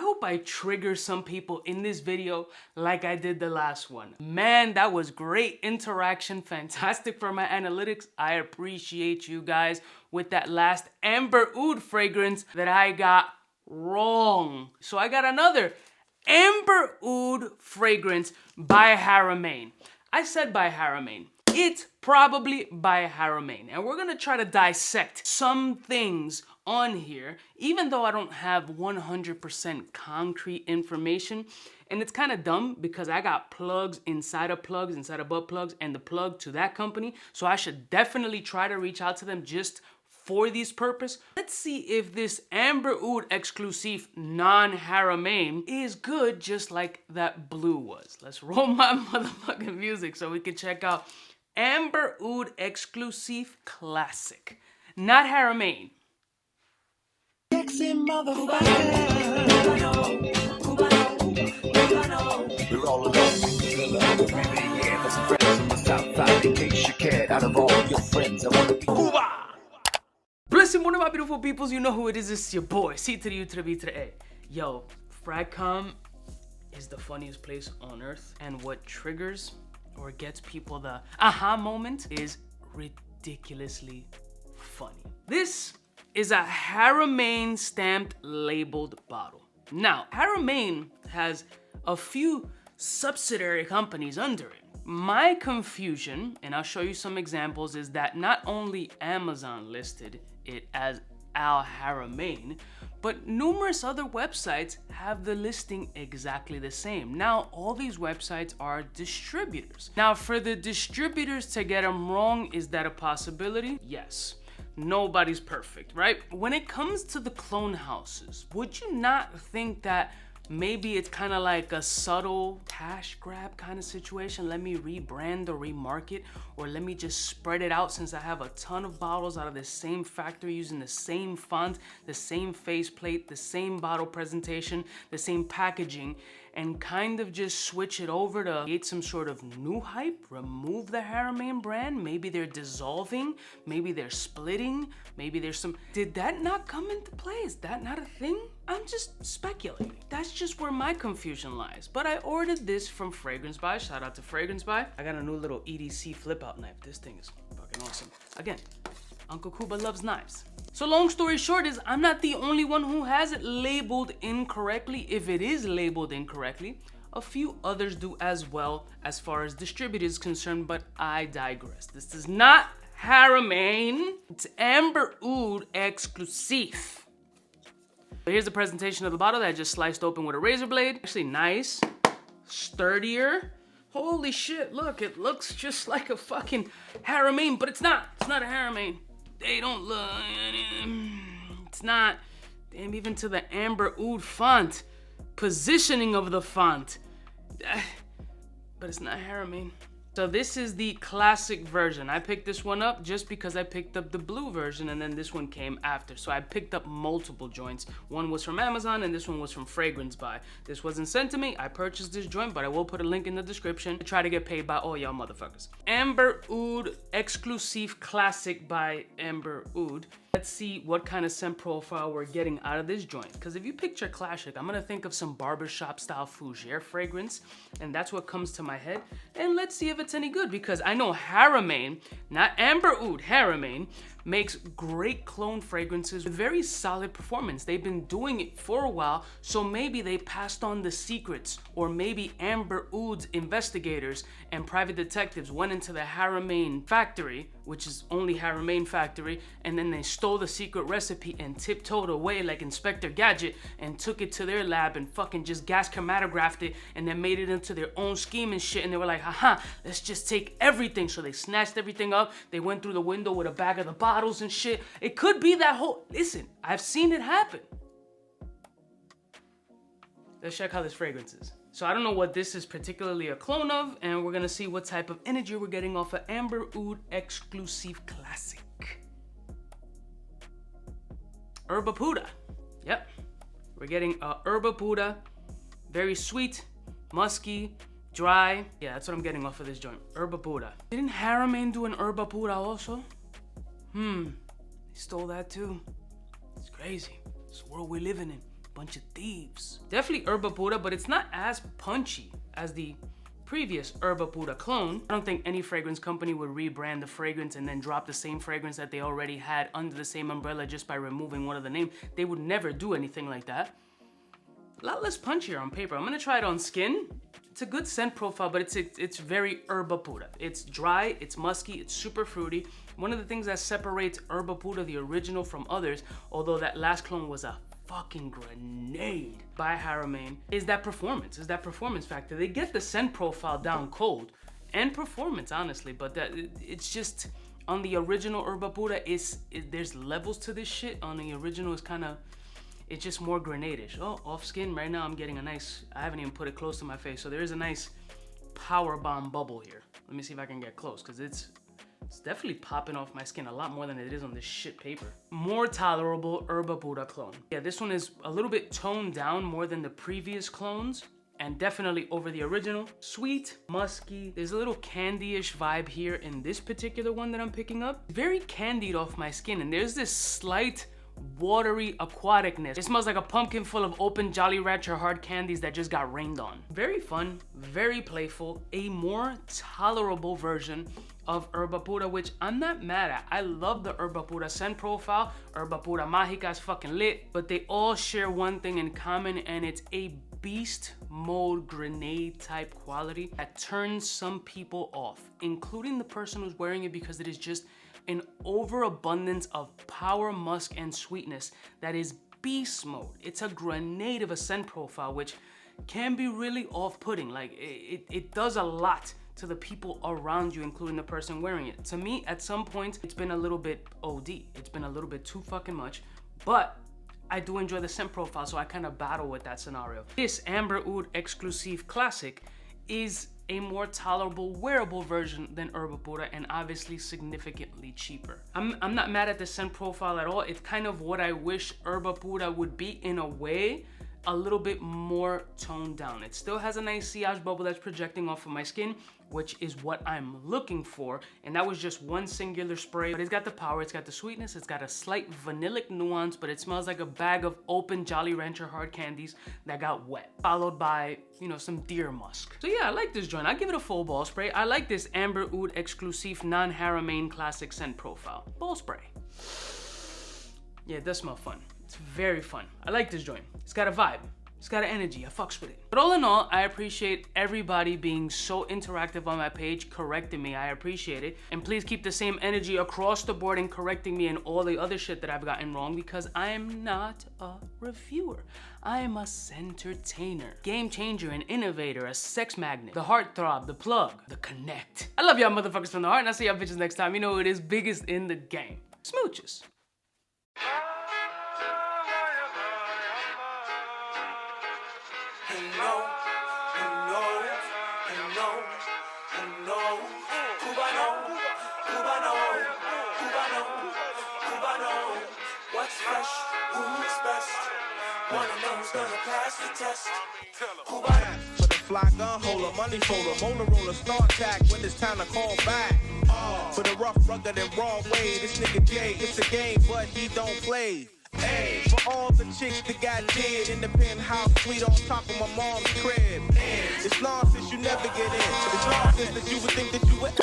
hope I trigger some people in this video like I did the last one. Man, that was great interaction, fantastic for my analytics. I appreciate you guys with that last Amber Oud fragrance that I got wrong. So I got another Amber Oud fragrance by Haramain. I said by Haramain. It's probably by Haramain. And we're gonna try to dissect some things on here, even though I don't have 100% concrete information. And it's kind of dumb because I got plugs, inside of butt plugs, and the plug to that company. So I should definitely try to reach out to them just for this purpose. Let's see if this Amber Oud Exclusif non-Haramain is good just like that blue was. Let's roll my motherfucking music so we can check out Amber Oud Exclusif Classic. Not Haramain. We're all alone, yeah, for some friends from the south side. In case you cared, out of all your friends, I want to be Cuba. Blessing one of my beautiful peoples, you know who it is. It's your boy, C to the U to the B to the A. Yo, FRAGCOM is the funniest place on earth, and what triggers or gets people the aha moment is ridiculously funny. This is a Haramain stamped labeled bottle. Now, Haramain has a few subsidiary companies under it. My confusion, and I'll show you some examples, is that not only Amazon listed it as Al Haramain, but numerous other websites have the listing exactly the same. Now, all these websites are distributors. Now, for the distributors to get them wrong, is that a possibility? Yes. Nobody's perfect, right? When it comes to the clone houses, would you not think that maybe it's kind of like a subtle cash grab kind of situation? Let me rebrand or remarket, or let me just spread it out since I have a ton of bottles out of the same factory using the same font, the same faceplate, the same bottle presentation, the same packaging, and kind of just switch it over to create some sort of new hype, remove the Haramain brand. Maybe they're dissolving, maybe they're splitting, maybe there's some... Did that not come into play? Is that not a thing? I'm just speculating. That's just where my confusion lies. But I ordered this from Fragrance By. Shout out to Fragrance By. I got a new little EDC flip out knife. This thing is fucking awesome. Again, Uncle Cuba loves knives. So long story short is I'm not the only one who has it labeled incorrectly. If it is labeled incorrectly, a few others do as well as far as distributors is concerned, but I digress. This is not Haramain. It's Amber Oud Exclusif. So here's the presentation of the bottle that I just sliced open with a razor blade. Actually nice, sturdier. Holy shit, look, it looks just like a fucking Haramain, but it's not. It's not a Haramain. They don't look, it's not. Damn, even to the Amber Oud font, positioning of the font. But it's not Haramain. So this is the classic version. I picked this one up just because I picked up the blue version and then this one came after. So I picked up multiple joints. One was from Amazon and this one was from Fragrance By. This wasn't sent to me. I purchased this joint, but I will put a link in the description to try to get paid by all y'all motherfuckers. Amber Oud Exclusif Classic by Amber Oud. Let's see what kind of scent profile we're getting out of this joint. Because if you picture classic, I'm gonna think of some barbershop style fougere fragrance, and that's what comes to my head. And let's see if it's any good, because I know Haramain, not Amber Oud, Haramain, makes great clone fragrances with very solid performance. They've been doing it for a while, so maybe they passed on the secrets, or maybe Amber Oud's investigators and private detectives went into the Haramain factory, which is only Haramain factory, and then they stole the secret recipe and tiptoed away like Inspector Gadget and took it to their lab and fucking just gas chromatographed it and then made it into their own scheme and shit, and they were like, haha, let's just take everything. So they snatched everything up, they went through the window with a bag of the bottles and shit. It could be that whole, listen, I've seen it happen. Let's check how this fragrance is. So I don't know what this is particularly a clone of, and we're gonna see what type of energy we're getting off of Amber Oud Exclusif Classic. Herba Puda. Yep, we're getting a Herba Puda. Very sweet, musky, dry. Yeah, that's what I'm getting off of this joint. Herba Puda. Didn't Haramain do an Herba Puda also? He stole that too. It's crazy. It's the world we're living in. bunch of thieves. Definitely Herba Pura, but it's not as punchy as the previous Herba Pura clone. I don't think any fragrance company would rebrand the fragrance and then drop the same fragrance that they already had under the same umbrella just by removing one of the name. They would never do anything like that. A lot less punchier on paper. I'm gonna try it on skin. It's a good scent profile, but it's very Herba Pura. It's dry, it's musky, it's super fruity. One of the things that separates Herba Pura, the original, from others, although that last clone was a fucking grenade by Haramain, is that performance factor. They get the scent profile down cold and performance, honestly, but it's just on the original Herba Pura, there's levels to this shit. On the original, it's just more grenade-ish. Oh, off skin, right now I'm getting a nice, I haven't even put it close to my face, so there is a nice power bomb bubble here. Let me see if I can get close, because it's definitely popping off my skin a lot more than it is on this shit paper. More tolerable Herba Pura clone. Yeah, this one is a little bit toned down more than the previous clones, and definitely over the original. Sweet, musky, there's a little candy-ish vibe here in this particular one that I'm picking up. Very candied off my skin, and there's this slight watery aquaticness. It smells like a pumpkin full of open Jolly Rancher hard candies that just got rained on. Very fun, very playful, a more tolerable version of Herba Pura, which I'm not mad at. I love the Herba Pura scent profile. Herba Pura Mágica is fucking lit, but they all share one thing in common, and it's a beast mode grenade type quality that turns some people off, including the person who's wearing it, because it is just an overabundance of power, musk, and sweetness that is beast mode. It's a grenade of a scent profile, which can be really off-putting. Like, it does a lot to the people around you, including the person wearing it. To me, at some point, it's been a little bit OD. It's been a little bit too fucking much, but I do enjoy the scent profile, so I kind of battle with that scenario. This Amber Oud Exclusif Classic is a more tolerable, wearable version than Herba Pura, and obviously significantly cheaper. I'm not mad at the scent profile at all. It's kind of what I wish Herba Pura would be in a way, a little bit more toned down. It still has a nice sillage bubble that's projecting off of my skin, which is what I'm looking for. And that was just one singular spray, but it's got the power, it's got the sweetness, it's got a slight vanillic nuance, but it smells like a bag of open Jolly Rancher hard candies that got wet, followed by, you know, some deer musk. So yeah, I like this joint. I give it a full ball spray. I like this Amber Oud Exclusif non-Haramain classic scent profile. Ball spray. Yeah, it does smell fun. It's very fun. I like this joint. It's got a vibe. It's got an energy. I fucks with it. But all in all, I appreciate everybody being so interactive on my page, correcting me. I appreciate it. And please keep the same energy across the board and correcting me and all the other shit that I've gotten wrong, because I am not a reviewer. I am a entertainer, game changer, an innovator, a sex magnet, the heartthrob, the plug, the connect. I love y'all motherfuckers from the heart, and I'll see y'all bitches next time. You know who it is, biggest in the game. Smooches. What's fresh? Who's best? Wanna know who's gonna pass the test? For the fly gun holder, money folder, Motorola star tag when it's time to call back. For the rough, rugged, and raw way, this nigga Jay, it's a game, but he don't play. Hey, for all the chicks that got dead in the penthouse suite on top of my mom's crib. It's nonsense you never get in. It's nonsense that you would think that you would.